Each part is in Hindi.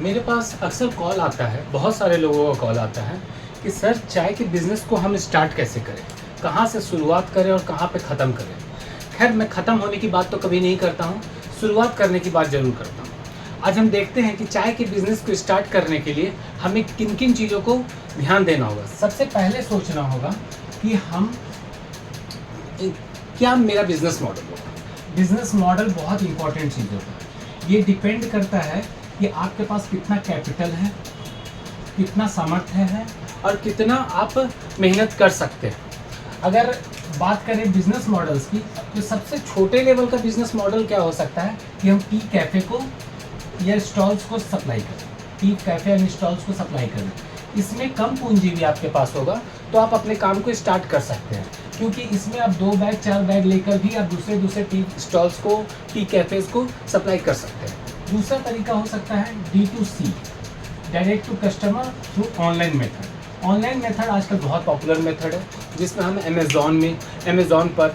मेरे पास अक्सर कॉल आता है, बहुत सारे लोगों का कॉल आता है कि सर चाय के बिज़नेस को हम स्टार्ट कैसे करें, कहाँ से शुरुआत करें और कहाँ पे ख़त्म करें। खैर मैं ख़त्म होने की बात तो कभी नहीं करता हूँ, शुरुआत करने की बात ज़रूर करता हूँ। आज हम देखते हैं कि चाय के बिज़नेस को स्टार्ट करने के लिए हमें किन किन चीज़ों को ध्यान देना होगा। सबसे पहले सोचना होगा कि हम क्या मेरा बिज़नेस मॉडल होगा। बिज़नेस मॉडल बहुत इंपॉर्टेंट चीज़ होता है। ये डिपेंड करता है कि आपके पास कितना कैपिटल है, कितना सामर्थ्य है और कितना आप मेहनत कर सकते हैं। अगर बात करें बिजनेस मॉडल्स की, तो सबसे छोटे लेवल का बिजनेस मॉडल क्या हो सकता है कि हम टी कैफ़े को या स्टॉल्स को सप्लाई करें, टी कैफ़े एंड स्टॉल्स को सप्लाई करें। इसमें कम पूंजी भी आपके पास होगा तो आप अपने काम को स्टार्ट कर सकते हैं, क्योंकि इसमें आप 2 बैग 4 बैग लेकर भी आप दूसरे टी स्टॉल्स को, टी कैफ़ेज़ को सप्लाई कर सकते हैं। दूसरा तरीका हो सकता है D2C, direct to customer through online method. Online method आजकल बहुत पॉपुलर मेथड है, जिसमें हम अमेज़ॉन पर,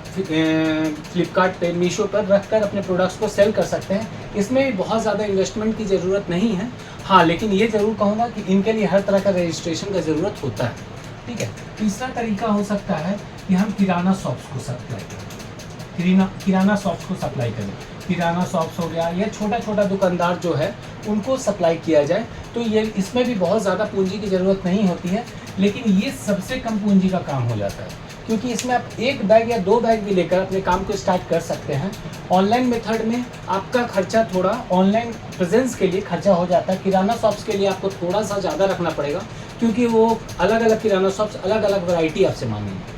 फ्लिपकार्ट पे, मीशो पर रखकर अपने प्रोडक्ट्स को सेल कर सकते हैं। इसमें भी बहुत ज़्यादा इन्वेस्टमेंट की ज़रूरत नहीं है। हाँ, लेकिन ये ज़रूर कहूँगा कि इनके लिए हर तरह का रजिस्ट्रेशन का ज़रूरत होता है। ठीक है। तीसरा तरीका हो सकता है कि हम किराना शॉप्स को सप्लाई करें, किराना शॉप्स को सप्लाई करें। किराना शॉप्स हो गया या छोटा दुकानदार जो है उनको सप्लाई किया जाए, तो ये इसमें भी बहुत ज़्यादा पूंजी की ज़रूरत नहीं होती है, लेकिन ये सबसे कम पूंजी का काम हो जाता है, क्योंकि इसमें आप 1 बैग या 2 बैग भी लेकर अपने काम को स्टार्ट कर सकते हैं। ऑनलाइन मेथड में आपका खर्चा थोड़ा ऑनलाइन प्रेजेंस के लिए खर्चा हो जाता है। किराना शॉप्स के लिए आपको थोड़ा सा ज़्यादा रखना पड़ेगा, क्योंकि वो अलग अलग किराना शॉप्स अलग अलग वैरायटी आपसे मांगेंगे।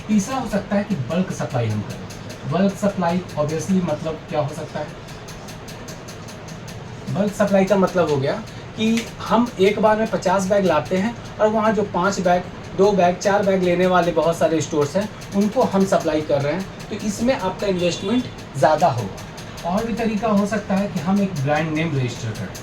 तीसरा हो सकता है कि बल्क सप्लाई हम करें। बल्क सप्लाई ऑब्वियसली मतलब क्या हो सकता है? बल्क सप्लाई का मतलब हो गया कि हम एक बार में 50 बैग लाते हैं और वहाँ जो 5 बैग, 2 बैग, 4 बैग लेने वाले बहुत सारे स्टोर्स हैं, उनको हम सप्लाई कर रहे हैं, तो इसमें आपका इन्वेस्टमेंट ज़्यादा होगा। और भी तरीका हो सकता है कि हम एक ब्रांड नेम रजिस्टर करें,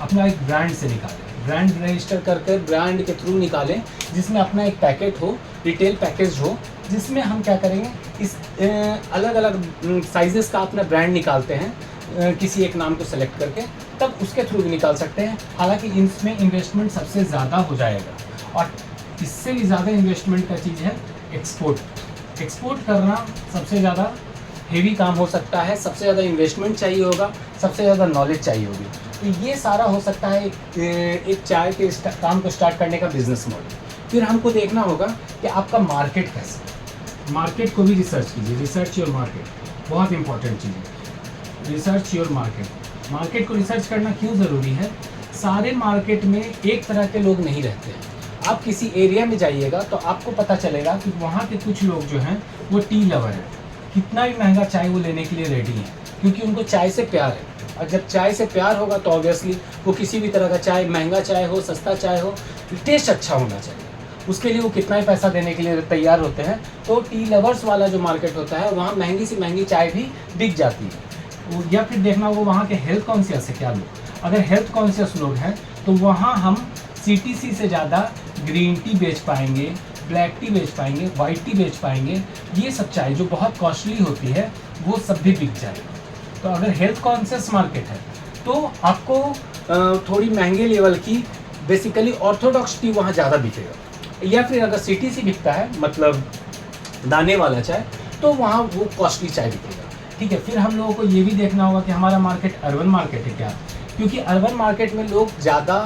अपना एक ब्रांड से निकालें, ब्रांड रजिस्टर करके ब्रांड के थ्रू निकालें, जिसमें अपना एक पैकेट हो, रिटेल पैकेज हो, जिसमें हम क्या करेंगे, इस अलग अलग साइजेस का अपना ब्रांड निकालते हैं, किसी एक नाम को सेलेक्ट करके, तब उसके थ्रू भी निकाल सकते हैं। हालांकि इसमें इन्वेस्टमेंट सबसे ज़्यादा हो जाएगा, और इससे भी ज़्यादा इन्वेस्टमेंट का चीज़ है एक्सपोर्ट। एक्सपोर्ट करना सबसे ज़्यादा हेवी काम हो सकता है, सबसे ज़्यादा इन्वेस्टमेंट चाहिए होगा, सबसे ज़्यादा नॉलेज चाहिए होगी। तो ये सारा हो सकता है एक चाय के काम को स्टार्ट करने का बिजनेस मॉडल। फिर हमको देखना होगा कि आपका मार्केट कैसा है। मार्केट को भी रिसर्च कीजिए, रिसर्च योर मार्केट बहुत इंपॉर्टेंट चीज़ है। Research your market. मार्केट को रिसर्च करना क्यों ज़रूरी है? सारे मार्केट में एक तरह के लोग नहीं रहते हैं। आप किसी एरिया में जाइएगा तो आपको पता चलेगा कि वहाँ के कुछ लोग जो हैं वो टी लवर हैं, कितना भी महंगा चाय वो लेने के लिए रेडी हैं, क्योंकि उनको चाय से प्यार है। और जब चाय से प्यार होगा तो ऑब्वियसली वो किसी भी तरह का चाय, महंगा चाय हो, सस्ता चाय हो, टेस्ट अच्छा होना चाहिए, उसके लिए वो कितना ही पैसा देने के लिए तैयार होते हैं। तो टी लवर्स वाला जो मार्केट होता है, वहाँ महंगी से महंगी चाय भी बिक जाती है। या फिर देखना वो वहाँ के हेल्थ कॉन्शियस है क्या लोग। अगर हेल्थ कॉन्शियस लोग हैं तो वहाँ हम CTC से ज़्यादा ग्रीन टी बेच पाएंगे, ब्लैक टी बेच पाएंगे, वाइट टी बेच पाएंगे। ये सब चाय जो बहुत कॉस्टली होती है वो सब भी बिक जाएगा। तो अगर हेल्थ कॉन्शियस मार्केट है तो आपको थोड़ी महंगे लेवल की बेसिकली ऑर्थोडॉक्स टी वहाँ ज़्यादा बिकेगा। या फिर अगर CTC बिकता है, मतलब दाने वाला चाय, तो वहाँ वो कॉस्टली चाय बिकेगा। ठीक है। फिर हम लोगों को ये भी देखना होगा कि हमारा मार्केट अर्बन मार्केट है क्या, क्योंकि अर्बन मार्केट में लोग ज़्यादा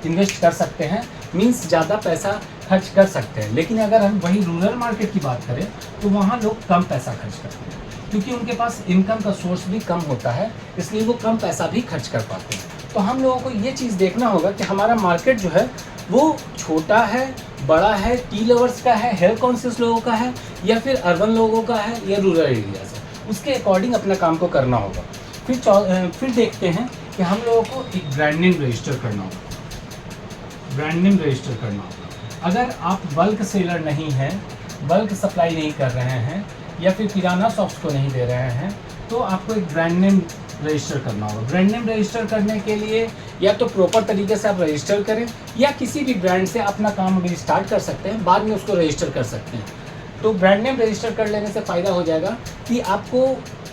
इन्वेस्ट कर सकते हैं, मीन्स ज़्यादा पैसा खर्च कर सकते हैं। लेकिन अगर हम वही रूरल मार्केट की बात करें तो वहाँ लोग कम पैसा खर्च करते हैं, क्योंकि उनके पास इनकम का सोर्स भी कम होता है, इसलिए वो कम पैसा भी खर्च कर पाते हैं। तो हम लोगों को ये चीज़ देखना होगा कि हमारा मार्केट जो है वो छोटा है, बड़ा है, टी लवर्स का है, हेल्थ कॉन्शियस लोगों का है, या फिर अर्बन लोगों का है, या रूरल एरिया से, उसके अकॉर्डिंग अपना काम को करना होगा। फिर देखते हैं कि हम लोगों को एक ब्रांड नेम रजिस्टर करना होगा। ब्रांड नेम रजिस्टर करना होगा। अगर आप बल्क सेलर नहीं हैं, बल्क सप्लाई नहीं कर रहे हैं, या फिर किराना शॉप्स को नहीं दे रहे हैं, तो आपको एक ब्रांड नेम रजिस्टर करना होगा। ब्रांड नेम रजिस्टर करने के लिए या तो प्रॉपर तरीके से आप रजिस्टर करें, या किसी भी ब्रांड से अपना काम अभी स्टार्ट कर सकते हैं, बाद में उसको रजिस्टर कर सकते हैं। तो ब्रांड नेम रजिस्टर कर लेने से फ़ायदा हो जाएगा कि आपको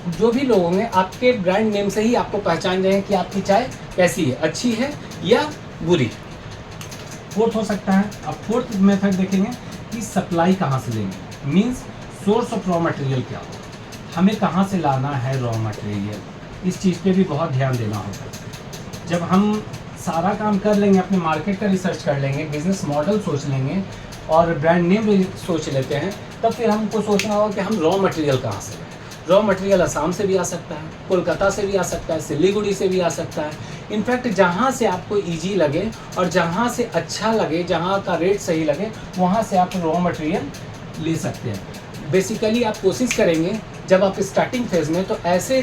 जो भी लोग होंगे आपके ब्रांड नेम से ही आपको पहचान जाएंगे कि आपकी चाय कैसी है, अच्छी है या बुरी। फोर्थ हो सकता है, अब फोर्थ मेथड देखेंगे कि सप्लाई कहाँ से लेंगे, means source of raw material क्या हो, हमें कहाँ से लाना है रॉ मटेरियल, इस चीज़ पे भी बहुत ध्यान देना होगा। जब हम सारा काम कर लेंगे, अपने मार्केट का रिसर्च कर लेंगे, बिजनेस मॉडल सोच लेंगे और ब्रांड नेम भी सोच लेते हैं, तब फिर हमको सोचना होगा कि हम रॉ मटेरियल कहाँ से लें। रॉ मटेरियल असम से भी आ सकता है, कोलकाता से भी आ सकता है, सिलीगुड़ी से भी आ सकता है। इनफैक्ट जहाँ से आपको इजी लगे और जहाँ से अच्छा लगे, जहाँ का रेट सही लगे, वहाँ से आप रॉ मटेरियल ले सकते हैं। बेसिकली आप कोशिश करेंगे जब आप स्टार्टिंग फेज़ में, तो ऐसे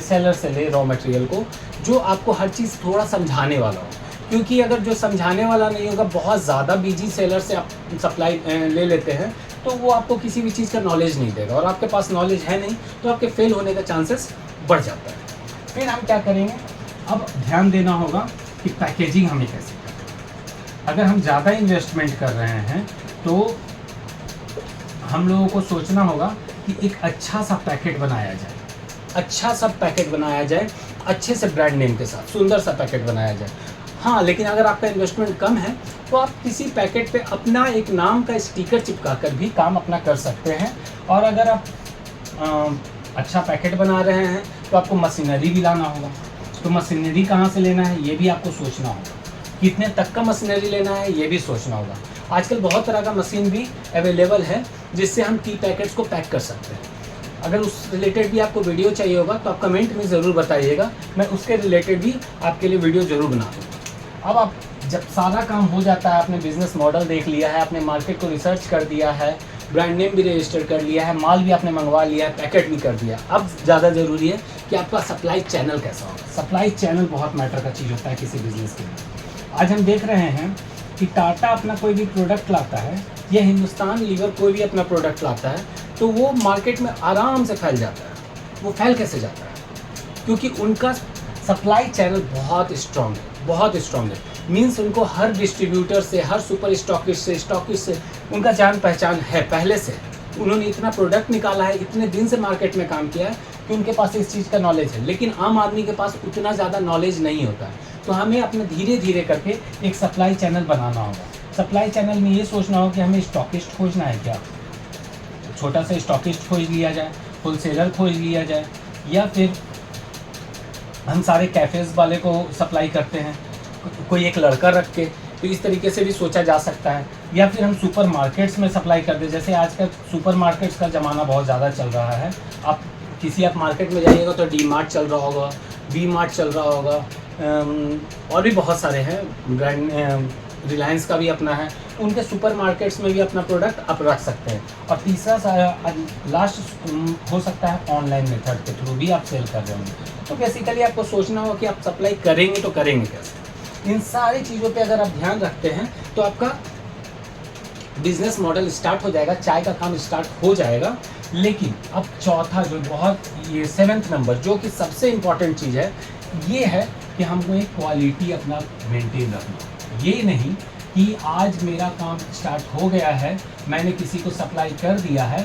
सेलर से ले रॉ मटेरियल को जो आपको हर चीज़ थोड़ा समझाने वाला हो, क्योंकि अगर जो समझाने वाला नहीं होगा, बहुत ज़्यादा बिजी सेलर से आप सप्लाई ले लेते हैं, तो वो आपको किसी भी चीज़ का नॉलेज नहीं देगा और आपके पास नॉलेज है नहीं, तो आपके फेल होने का चांसेस बढ़ जाता है। फिर हम क्या करेंगे, अब ध्यान देना होगा कि पैकेजिंग हमें कैसे करनी है। अगर हम ज़्यादा इन्वेस्टमेंट कर रहे हैं तो हम लोगों को सोचना होगा कि एक अच्छा सा पैकेट बनाया जाए, अच्छा सा पैकेट बनाया जाए, अच्छे से ब्रांड नेम के साथ सुंदर सा पैकेट बनाया जाए। हाँ, लेकिन अगर आपका इन्वेस्टमेंट कम है तो आप किसी पैकेट पे अपना एक नाम का स्टिकर चिपका कर भी काम अपना कर सकते हैं। और अगर आप अच्छा पैकेट बना रहे हैं तो आपको मशीनरी भी लाना होगा। तो मशीनरी कहाँ से लेना है ये भी आपको सोचना होगा, कितने तक का मशीनरी लेना है ये भी सोचना होगा। आजकल बहुत तरह का मशीन भी अवेलेबल है जिससे हम टी पैकेट्स को पैक कर सकते हैं। अगर उस रिलेटेड भी आपको वीडियो चाहिए होगा तो आप कमेंट में ज़रूर बताइएगा, मैं उसके रिलेटेड भी आपके लिए वीडियो ज़रूर बना दूँगा। अब आप जब सारा काम हो जाता है, आपने बिज़नेस मॉडल देख लिया है, आपने मार्केट को रिसर्च कर दिया है, ब्रांड नेम भी रजिस्टर कर लिया है, माल भी आपने मंगवा लिया है, पैकेट भी कर दिया, अब ज़्यादा ज़रूरी है कि आपका सप्लाई चैनल कैसा होगा। सप्लाई चैनल बहुत मैटर का चीज़ होता है किसी बिज़नेस के लिए। आज हम देख रहे हैं कि टाटा अपना कोई भी प्रोडक्ट लाता है या हिंदुस्तान लीवर कोई भी अपना प्रोडक्ट लाता है तो वो मार्केट में आराम से फैल जाता है। वो फैल कैसे जाता है? क्योंकि उनका सप्लाई चैनल बहुत स्ट्रॉन्ग है, बहुत स्ट्रॉन्ग है। मीन्स उनको हर डिस्ट्रीब्यूटर से, हर सुपर स्टॉकिस्ट से उनका जान पहचान है पहले से। उन्होंने इतना प्रोडक्ट निकाला है, इतने दिन से मार्केट में काम किया है कि उनके पास इस चीज़ का नॉलेज है। लेकिन आम आदमी के पास उतना ज़्यादा नॉलेज नहीं होता है। तो हमें अपने धीरे धीरे करके एक सप्लाई चैनल बनाना होगा। सप्लाई चैनल में ये सोचना होगा कि हमें स्टॉकिस्ट खोजना है क्या, छोटा सा स्टॉकिस्ट खोज लिया जाए, होलसेलर खोज लिया जाए, या फिर हम सारे कैफ़ेज़ वाले को सप्लाई करते हैं, कोई एक लड़का रख के, तो इस तरीके से भी सोचा जा सकता है। या फिर हम सुपर मार्केट्स में सप्लाई कर दें, जैसे आजकल सुपर मार्केट्स का ज़माना बहुत ज़्यादा चल रहा है। आप मार्केट में जाइएगा तो डी मार्ट चल रहा होगा, वी मार्ट चल रहा होगा, और भी बहुत सारे हैं ब्रांड, रिलायंस का भी अपना है। उनके सुपर मार्केट्स में भी अपना प्रोडक्ट आप रख सकते हैं। और तीसरा लास्ट हो सकता है ऑनलाइन मेथड के थ्रू भी आप सेल कर रहे होंगे। तो बेसिकली आपको सोचना होगा कि आप सप्लाई करेंगे तो करेंगे कैसे। इन सारी चीज़ों पे अगर आप ध्यान रखते हैं तो आपका बिजनेस मॉडल स्टार्ट हो जाएगा, चाय का काम स्टार्ट हो जाएगा। लेकिन अब चौथा जो बहुत, ये 7th नंबर जो कि सबसे इम्पॉर्टेंट चीज़ है, ये है कि हमको एक क्वालिटी अपना मेंटेन रखना। ये नहीं कि आज मेरा काम स्टार्ट हो गया है, मैंने किसी को सप्लाई कर दिया है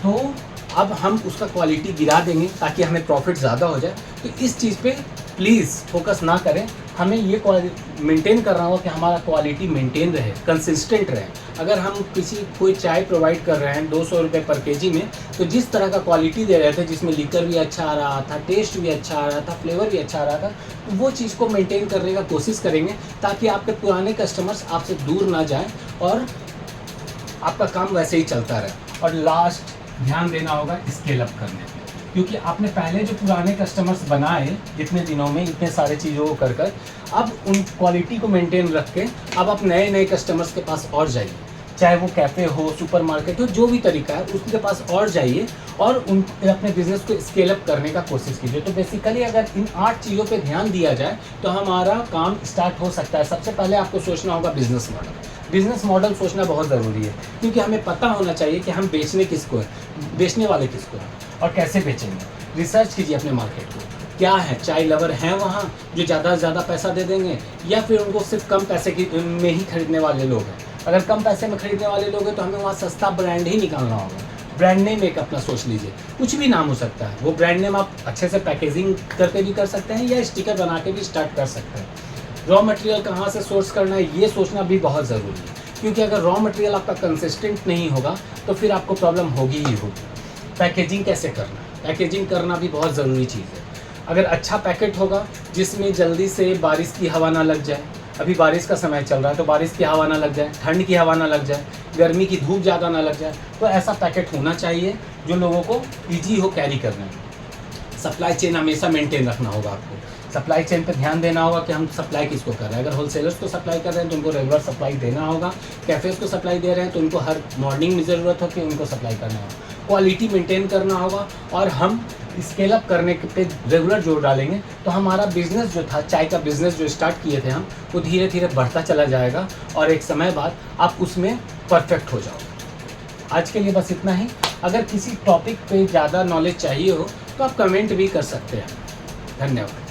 तो अब हम उसका क्वालिटी गिरा देंगे ताकि हमें प्रॉफिट ज़्यादा हो जाए। तो इस चीज़ पे प्लीज़ फोकस ना करें। हमें ये मेंटेन करना होगा कि हमारा क्वालिटी मेंटेन रहे, कंसिस्टेंट रहे। अगर हम कोई चाय प्रोवाइड कर रहे हैं 200 रुपये पर केजी में, तो जिस तरह का क्वालिटी दे रहे थे, जिसमें लिकर भी अच्छा आ रहा था, टेस्ट भी अच्छा आ रहा था, फ्लेवर भी अच्छा आ रहा था, तो वो चीज़ को मेंटेन करने का कोशिश करेंगे ताकि आपके पुराने कस्टमर्स आपसे दूर ना जाएँ और आपका काम वैसे ही चलता रहे। और लास्ट ध्यान देना होगा स्केल अप करने पे, क्योंकि आपने पहले जो पुराने कस्टमर्स बनाए इतने दिनों में, इतने सारे चीज़ों को कर अब उन क्वालिटी को मेंटेन रख के अब आप नए कस्टमर्स के पास और जाइए, चाहे वो कैफ़े हो, सुपरमार्केट हो, जो भी तरीका है उसके पास और जाइए और उन अपने बिजनेस को स्केल अप करने का कोशिश कीजिए। तो बेसिकली अगर इन 8 चीज़ों पे ध्यान दिया जाए तो हमारा काम स्टार्ट हो सकता है। सबसे पहले आपको सोचना होगा बिजनेस मॉडल। बिजनेस मॉडल सोचना बहुत ज़रूरी है, क्योंकि हमें पता होना चाहिए कि हम बेचने वाले किसको हैं और कैसे बेचेंगे। रिसर्च कीजिए अपने मार्केट को, क्या है, चाय लवर हैं वहाँ जो ज़्यादा से ज़्यादा पैसा दे देंगे, या फिर उनको सिर्फ कम पैसे में ही खरीदने वाले लोग हैं। अगर कम पैसे में खरीदने वाले लोग हैं तो हमें वहाँ सस्ता ब्रांड ही निकालना होगा। ब्रांड नेम एक अपना सोच लीजिए, कुछ भी नाम हो सकता है। वो ब्रांड नेम आप अच्छे से पैकेजिंग करके भी कर सकते हैं या स्टिकर बना के भी स्टार्ट कर सकते हैं। रॉ मटेरियल कहाँ से सोर्स करना है ये सोचना भी बहुत ज़रूरी है, क्योंकि अगर रॉ मटेरियल आपका कंसिस्टेंट नहीं होगा तो फिर आपको प्रॉब्लम होगी ही होगी। पैकेजिंग कैसे करना है, पैकेजिंग करना भी बहुत ज़रूरी चीज़ है। अगर अच्छा पैकेट होगा जिसमें जल्दी से बारिश की हवा ना लग जाए, अभी बारिश का समय चल रहा है तो बारिश की हवा ना लग जाए, ठंड की हवा ना लग जाए, गर्मी की धूप ज़्यादा ना लग जाए, तो ऐसा पैकेट होना चाहिए जो लोगों को ईजी हो कैरी करने में। सप्लाई चेन हमेशा मेंटेन रखना होगा आपको, सप्लाई चेन पे ध्यान देना होगा कि हम सप्लाई किसको कर रहे हैं। अगर होलसेलर्स को सप्लाई कर रहे हैं तो उनको रेगुलर सप्लाई देना होगा, कैफ़ेज़ को सप्लाई दे रहे हैं तो उनको हर मॉर्निंग में ज़रूरत होती है उनको सप्लाई करना होगा, क्वालिटी मेंटेन करना होगा। और हम स्केल अप करने पे रेगुलर जोर डालेंगे तो हमारा बिज़नेस जो था, चाय का बिज़नेस जो स्टार्ट किए थे हम, वो धीरे धीरे बढ़ता चला जाएगा और एक समय बाद आप उसमें परफेक्ट हो जाओगे। आज के लिए बस इतना ही। अगर किसी टॉपिक पे ज़्यादा नॉलेज चाहिए हो तो आप कमेंट भी कर सकते हैं। धन्यवाद।